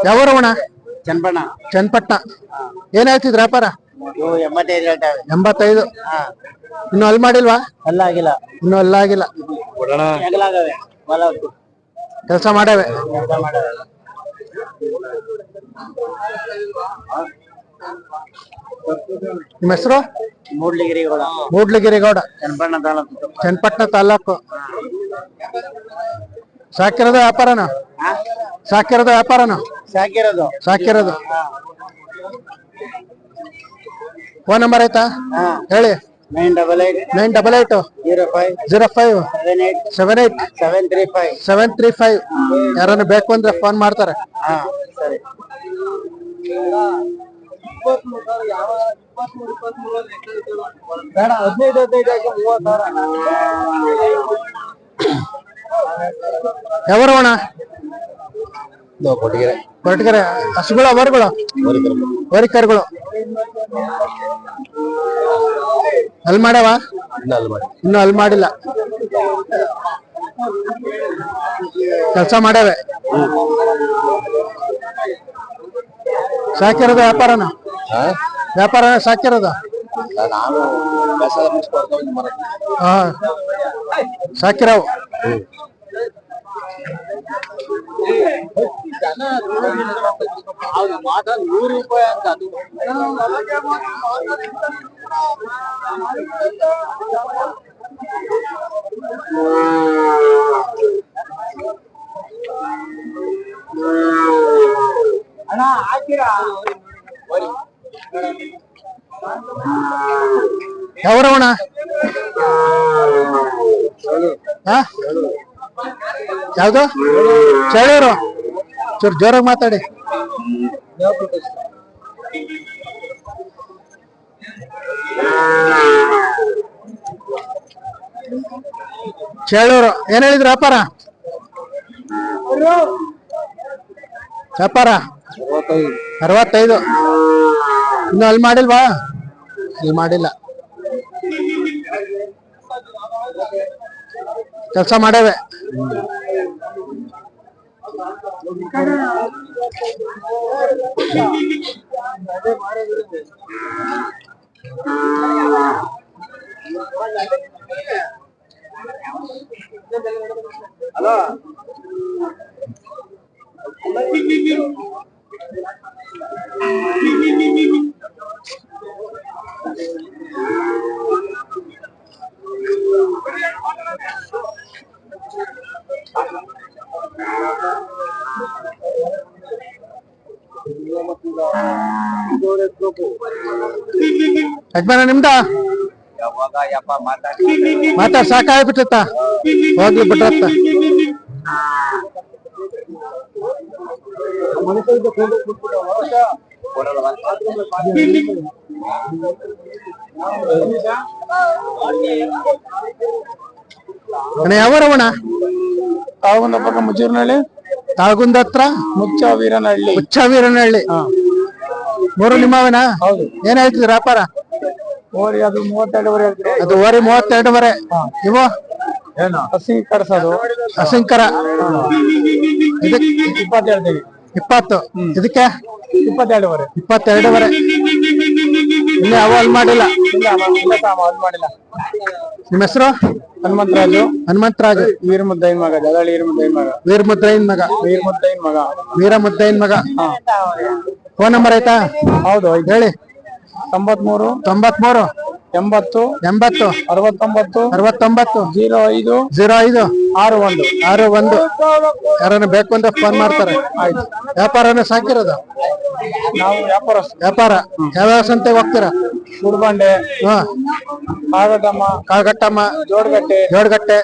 ಯಾವೂರವಣ? ಚನ್ನಪಣ್ಣ. ಚನ್ನಪಟ್ಟಣ. ಏನ್ ಹೇಳ್ತಿದ್ರ ವ್ಯಾಪಾರ? 85 ಹೇಳ್ತಾವೆ. 85. ಇನ್ನು ಅಲ್ಲಿ ಮಾಡಿಲ್ವಾ? ಅಲ್ಲ ಆಗಿಲ್ಲ. ಇನ್ನು ಅಲ್ಲ ಆಗಿಲ್ಲ. ಕೆಲಸ ಮಾಡಾವೆ. ನಿಮ್ಮ ಹೆಸರು? ಮೂಡ್ಲಿಗಿರಿಗೌಡ. ಮೂಡ್ಲಿಗಿರಿಗೌಡ. ಚನ್ನಪಣ್ಣ ತಾಲೂಕು. ಚನ್ನಪಟ್ಟಣ ತಾಲೂಕು. ಸಾಕಿರೋದು ವ್ಯಾಪಾರನ? ಸಾಕಿರೋದು ವ್ಯಾಪಾರನ? ಸಾಕಿರೋದು. ಸಾಕಿರೋದು. ಫೋನ್ ನಂಬರ್ ಆಯ್ತಾ? ಹೇಳಿ. 988 05 78 735. ಯಾರನ್ನ ಬೇಕು ಅಂದ್ರೆ ಫೋನ್ ಮಾಡ್ತಾರೆ. ಸರಿ. ಬೇಡ 15 ಯಾವೂರವಣ? ಕೊರಟಗೆರೆ. ಹಸುಗಳ ಅವರುಗಳು? ವರಿಕರುಗಳು. ಅಲ್ಲಿ ಮಾಡವ? ಇನ್ನು ಅಲ್ಲಿ ಮಾಡಿಲ್ಲ. ಕೆಲಸ ಮಾಡಾವೆ. ಸಾಕಿರೋದು ವ್ಯಾಪಾರನ? ವ್ಯಾಪಾರ ಸಾಕಿರೋದು? ಸಾಕಿರವು. ₹100 ಅಂತ ಅದು. ಅಣ್ಣ ಹಾಕಿರಾ? ಯಾವೂರವಣ? ಯಾವ್ದು? ಚೇಳೂರು. ಚೂರು ಜೋರಾಗಿ ಮಾತಾಡಿ. ಚೇಳೂರು. ಏನ್ ಹೇಳಿದ್ರು ವ್ಯಾಪಾರ? ವ್ಯಾಪಾರ 65. ಇನ್ನು ಅಲ್ಲಿ ಮಾಡಿಲ್ವಾ? ಅಲ್ಲಿ ಮಾಡಿಲ್ಲ. ಕೆಲಸ ಮಾಡಾವೆ. ಹಲೋ. ಯಜಮಾನ ನಿಮ್ದ? ಮಾತಾಡ್ ಸಾಕಾಗ್ಬಿಟ್ಟತ್ತ. ಹೋಗ್ಲಿ ಬಿಟ್ರತ್ತ. ಯಾವೂರವಣ? ತಾವಗುಂದ ಪಕ್ಕ ಮುಚ್ಚೂರಿನಹಳ್ಳಿ. ತಾಳಗುಂದ ಹತ್ರ ಮುಚ್ಚವೀರನಹಳ್ಳಿ. ಮುಚ್ಚವೀರನಹಳ್ಳಿ. 3 ನಿಮ್ಮವನ? ಏನ್ ಹೇಳ್ತಿದ್ರು ವ್ಯಾಪಾರ? ಓರಿ ಅದು 32 ಹೇಳ್ತೀವಿ. ಅದು ಓರಿ 32. ಇವು ಏನು ಹಸಿಂಕರಸದು? ಹಸಿಂಕರ 20 ಹೇಳ್ತೀವಿ. 20. ಇದಕ್ಕೆ 22. ಇನ್ನು ಯಾವ ಅಲ್ಲಿ ಮಾಡಿಲ್ಲ. ಮಾಡಿಲ್ಲ. ನಿಮ್ಮ ಹೆಸರು? ಹನುಮಂತರಾಜು. ಹನುಮಂತರಾಜು. ವೀರಮುದ್ದಯ್ಯನ ಮಗ. ಜಲಳಿ ವೀರಮುದ್ದಯ್ಯನ ಮಗ. ವೀರಮುದ್ದಯ್ಯನ ಮಗ. ವೀರಮುದ್ದಯ್ಯನ ಮಗ. ಫೋನ್ ನಂಬರ್ ಆಯ್ತಾ? ಹೌದು ಹೇಳಿ. 93 80 80 69 05 61. ಯಾರನ್ನ ಬೇಕು ಅಂತ ಫೋನ್ ಮಾಡ್ತಾರೆ. ಆಯ್ತು. ವ್ಯಾಪಾರನ ಸಾಕಿರೋದು? ನಾವು ವ್ಯಾಪಾರ. ಯಾವ್ಯಾವ ಸಂತೆಗೆ ಹೋಗ್ತೀರಾ? ಸುಡ್ಬಂಡೆ, ಕಾಳಗಟ್ಟಮ್ಮ, ಜೋಡಗಟ್ಟೆ.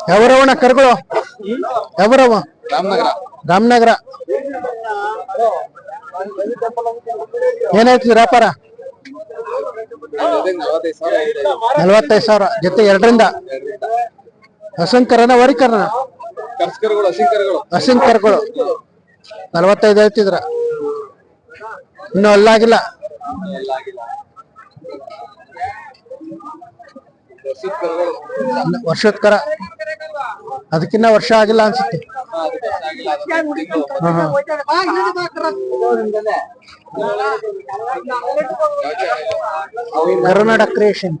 ಯಾವೂರವಣ ಕರುಗಳು? ಯಾವೂರವ? ರಾಮನಗರ. ಏನ್ ಹೇಳ್ತಿದ್ರು ವ್ಯಾಪಾರ? 45,000 ಜೊತೆ 2ರಿಂದ. ಹಸಂಕರನ ವರಿಕರನ? ಹಸಿಂಕರುಗಳು 45 ಹೇಳ್ತಿದ್ರ. ಇನ್ನು ಅಲ್ಲಾಗಿಲ್ಲ. ವರ್ಷದ ಕರ ಅದಕ್ಕಿನ್ನ ವರ್ಷ ಆಗಿಲ್ಲ ಅನ್ಸುತ್ತೆ. ಕರ್ನಾಟಕ ಕ್ರಿಯೇಷನ್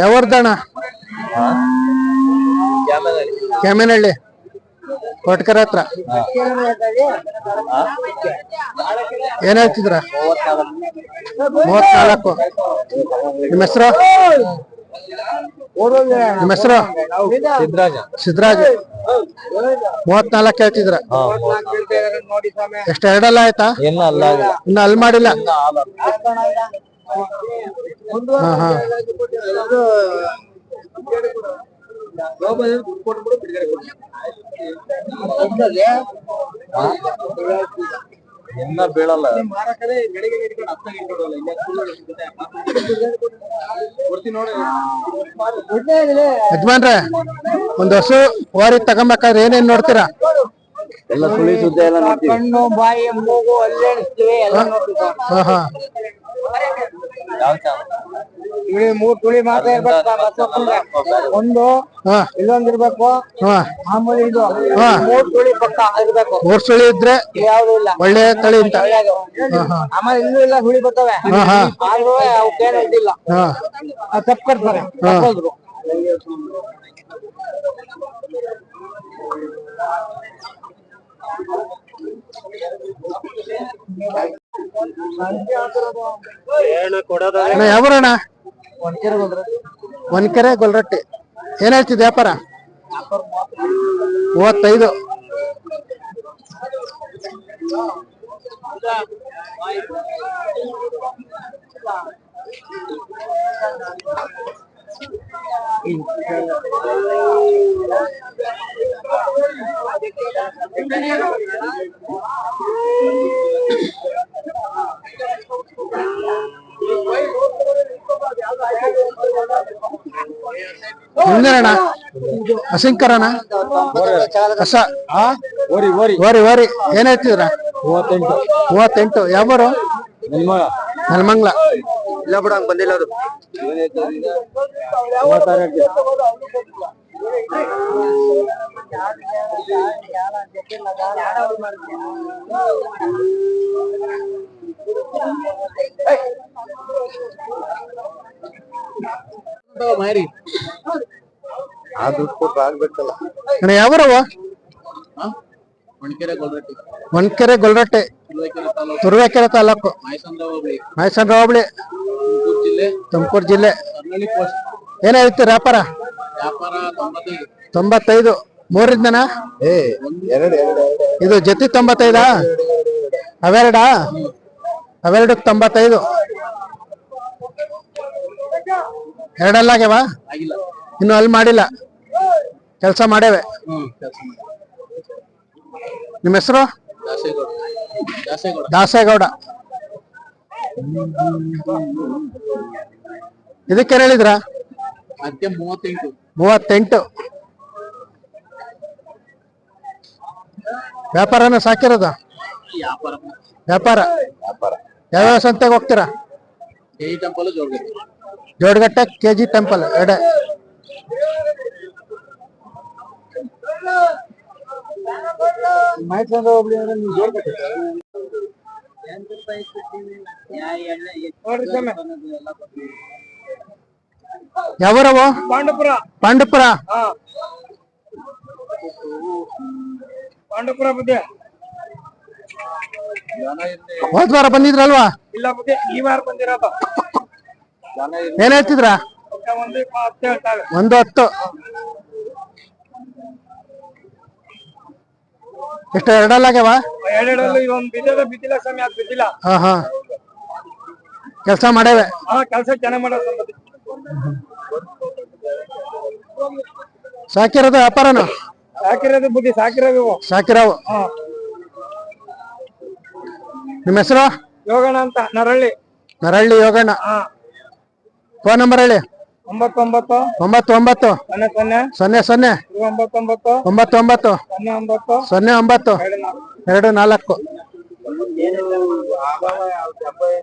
ಯಾವ್ದಣ್ಣ? ಕ್ಯಾಮೆನಹಳ್ಳಿ ಕೊಟ್ಕರ ಹತ್ರ. ಏನ್ ಹೇಳ್ತಿದ್ರ? 34. ನಿಮ್ಮ ಹೆಸರು? ನಿಮ್ಮ ಹೆಸರು? ಸಿದ್ದರಾಜ್. 34 ಹೇಳ್ತಿದ್ರ. ಎಷ್ಟು ಎರಡಲ್ಲ ಆಯ್ತಾ? ಇನ್ನು ಅಲ್ಲಿ ಮಾಡಿಲ್ಲ. ಹಾ ಹಾ ಬೀಳಲ್ಲ. ಯಜಮಾನ್ರೆ, ಒಂದ್ ಹಸು ವಾರಿ ತಗೊಂಬೇಕಾದ್ರೆ ಏನೇನ್ ನೋಡ್ತೀರಾ? ಎಲ್ಲ ಸುಳಿ ಸುದ್ದಿ ಎಲ್ಲ ನೋಡ್ತೀವಿ. ಕಣ್ಣು, ಬಾಯಿ, ಮೂಗು, ಅಲ್ಲೇಳಿಸ್ತೀವಿ ಎಲ್ಲ ನೋಡ್ತೀವಿ. ಹಾ ಹಾ ಮೂರ್ ತುಳಿ ಮಾತ್ರ ಇರ್ಬೇಕು. ಒಂದು ಇಲ್ಲೊಂದಿರ್ಬೇಕು. ಮಾಮೂಲಿ ಇದು 3 ತುಳಿ ಪಕ್ಕ ಇರ್ಬೇಕು. 3 ಸುಳಿ ಇದ್ರೆ ಯಾವ್ದು ಇಲ್ಲ, ಒಳ್ಳೆ ತಳಿ ಅಂತ. ಆಮೇಲೆ ಇಲ್ಲೂ ಇಲ್ಲ ಸುಳಿ ಬರ್ತವೆ. ಆದ್ರೂ ಅವಕ್ಕೇನು ಇದಿಲ್ಲ, ತಪ್ಪು ಕಟ್ತಾರೆ. ಯಾವರಣ್ಣ? ಒಂದ್ಕೆರೆ ಗೊಲ್ರಟ್ಟಿ. ಏನ್ ಹೇಳ್ತಿದ್ ವ್ಯಾಪಾರ? 35. ನಿಮ್ದೇನಣ್ಣ? ಹಸಿಂಕರಣ ಕಸ ಓರಿ ಓರಿ ಓರಿ ಓರಿ ಏನ್ ಹೇಳ್ತಿದ್ರ? 38. ಯಾವರು? ನೆಲಮಂಗ್ಲ. ಇಲ್ಲ ಬಿಡ, ಹಂಗ್ ಬಂದಿಲ್ಲ ಅದು. ಆಗ್ಬೇಕಲ್ಲ. ಯಾವರವ? ಹೊನ್ಕೆರೆ ಗೊಲ್ರಟ್ಟೆ, ತುರುವೇಕೆರೆ ತಾಲೂಕು, ಮೈಸಂದ್ರ ಹೋಬಳಿ, ತುಮಕೂರು ಜಿಲ್ಲೆ. ಏನ್ ಹೇಳ್ತೀರ ವ್ಯಾಪಾರ? 95. 3ರಿಂದನಾ? ಇದು ಜೊತೆ 95. ಅವೆರಡ? ಅವೆರಡಕ್ಕೆ 95. ಎರಡಲ್ಲಾಗ್ಯವ? ಇನ್ನು ಅಲ್ಲಿ ಮಾಡಿಲ್ಲ, ಕೆಲಸ ಮಾಡೇವೆ. ನಿಮ್ಮ ಹೆಸರು? ದಾಸೇಗೌಡ. ಇದಕ್ಕೇನ್ ಹೇಳಿದ್ರ? 38. ವ್ಯಾಪಾರನ ಸಾಕಿರೋದ? ವ್ಯಾಪಾರ. ಯಾವ್ಯಾವ ಸಂತೆಗೆ ಹೋಗ್ತೀರಾ? ಜೋಡಗಟ್ಟೆ, ಕೆಜಿ ಟೆಂಪಲ್ ಎಡೆ. ಯಾವರವ? ಪಾಂಡಪುರ. ಪಾಂಡಪುರ. ಪಾಂಡಪುರ ಬುದ್ಧಿ. ಹೋದ್ ವಾರ ಬಂದಿದ್ರಲ್ವಾ? ಇಲ್ಲ ಬುದ್ಧಿ, ಈ ವಾರ ಬಂದಿರೋದು. ಏನ್ ಹೇಳ್ತಿದ್ರ? 110. ಎಷ್ಟು ಎರಡಲ್ಲಾಗ್ಯವ? ಎರಡೆರಡಲ್ಲಿ ಒಂದು ಬಿದ್ದಿಲ್ಲ ಸ್ವಾಮಿ, ಅದು ಬಿದ್ದಿಲ್ಲ. ಹಾ ಹಾ ಕೆಲಸ ಮಾಡೇವೆ. ಕೆಲಸ ಚೆನ್ನಾಗ್ ಮಾಡೋದು. ಸಾಕಿರೋದು ವ್ಯಾಪಾರನು? ಸಾಕಿರೋದು ಬುದ್ಧಿ, ಸಾಕಿರವು. ನಿಮ್ಮ ಹೆಸರು? ಯೋಗಣ್ಣ ಅಂತ, ನರಳ್ಳಿ. ಯೋಗಣ್ಣ. ಫೋನ್ ನಂಬರ್ ಹೇಳಿ. ಒಂಬತ್ತೊಂಬತ್ತು 99 ಸೊನ್ನೆ 00 ಒಂಬತ್ತೊಂಬತ್ತು 99 ಸೊನ್ನೆ ಒಂಬತ್ತು 09 24